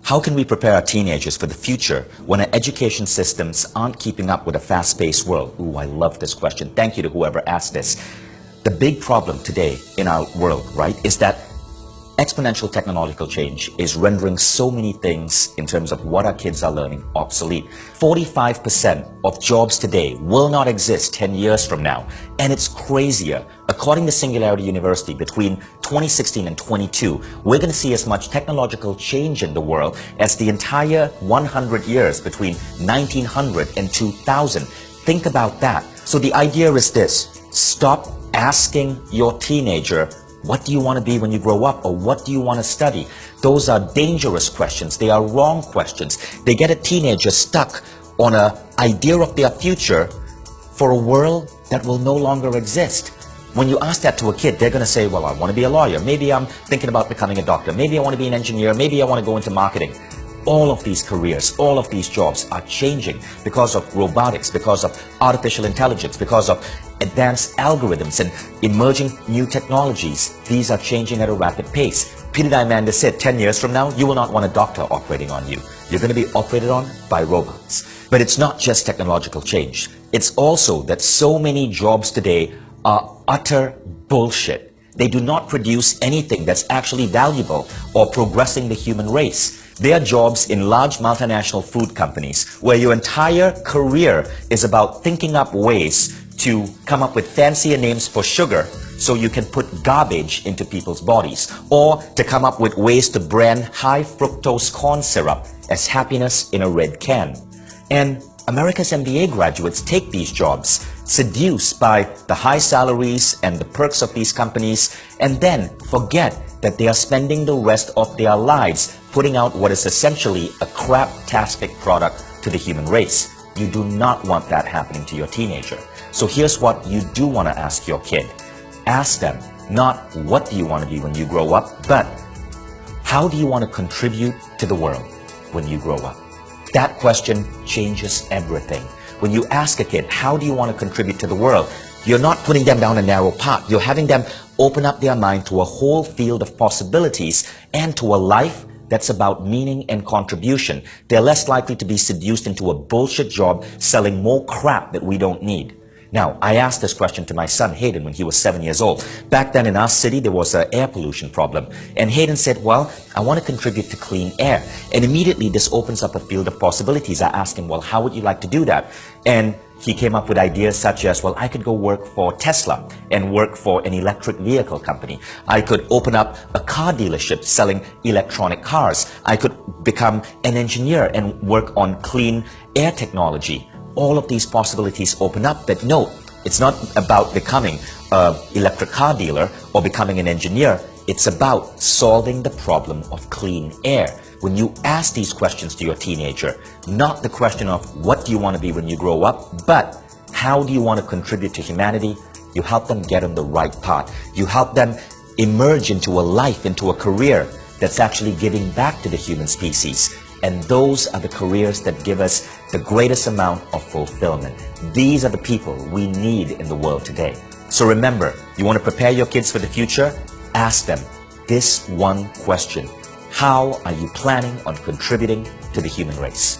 How can we prepare our teenagers for the future when our education systems aren't keeping up with a fast-paced world? Ooh, I love this question. Thank you to whoever asked this. The big problem today in our world, right, is that exponential technological change is rendering so many things in terms of what our kids are learning obsolete. 45% of jobs today will not exist 10 years from now. And it's crazier. According to Singularity University, between 2016 and 22, we're going to see as much technological change in the world as the entire 100 years between 1900 and 2000. Think about that. So the idea is this: stop asking your teenager, what do you want to be when you grow up? Or what do you want to study? Those are dangerous questions. They are wrong questions. They get a teenager stuck on an idea of their future for a world that will no longer exist. When you ask that to a kid, they're going to say, well, I want to be a lawyer. Maybe I'm thinking about becoming a doctor. Maybe I want to be an engineer. Maybe I want to go into marketing. All of these careers, all of these jobs are changing because of robotics, because of artificial intelligence, because of advanced algorithms and emerging new technologies. These are changing at a rapid pace. Peter Diamandis said 10 years from now, you will not want a doctor operating on you. You're going to be operated on by robots. But it's not just technological change. It's also that so many jobs today are utter bullshit. They do not produce anything that's actually valuable or progressing the human race. They are jobs in large multinational food companies where your entire career is about thinking up ways to come up with fancier names for sugar so you can put garbage into people's bodies, or to come up with ways to brand high fructose corn syrup as happiness in a red can. And America's MBA graduates take these jobs, seduced by the high salaries and the perks of these companies, and then forget that they are spending the rest of their lives putting out what is essentially a crap-tastic product to the human race. You do not want that happening to your teenager. So here's what you do want to ask your kid. Ask them not what do you want to be when you grow up, but how do you want to contribute to the world when you grow up? That question changes everything. When you ask a kid, how do you want to contribute to the world? You're not putting them down a narrow path. You're having them open up their mind to a whole field of possibilities and to a life that's about meaning and contribution. They're less likely to be seduced into a bullshit job selling more crap that we don't need. Now, I asked this question to my son Hayden when he was 7 years old. Back then in our city, there was an air pollution problem. And Hayden said, well, I want to contribute to clean air. And immediately this opens up a field of possibilities. I asked him, well, how would you like to do that? And he came up with ideas such as, well, I could go work for Tesla and work for an electric vehicle company. I could open up a car dealership selling electronic cars. I could become an engineer and work on clean air technology. All of these possibilities open up, but no, it's not about becoming an electric car dealer or becoming an engineer. It's about solving the problem of clean air. When you ask these questions to your teenager, not the question of what do you want to be when you grow up, but how do you want to contribute to humanity, you help them get on the right path. You help them emerge into a life, into a career that's actually giving back to the human species. And those are the careers that give us the greatest amount of fulfillment. These are the people we need in the world today. So remember, you want to prepare your kids for the future? Ask them this one question. How are you planning on contributing to the human race?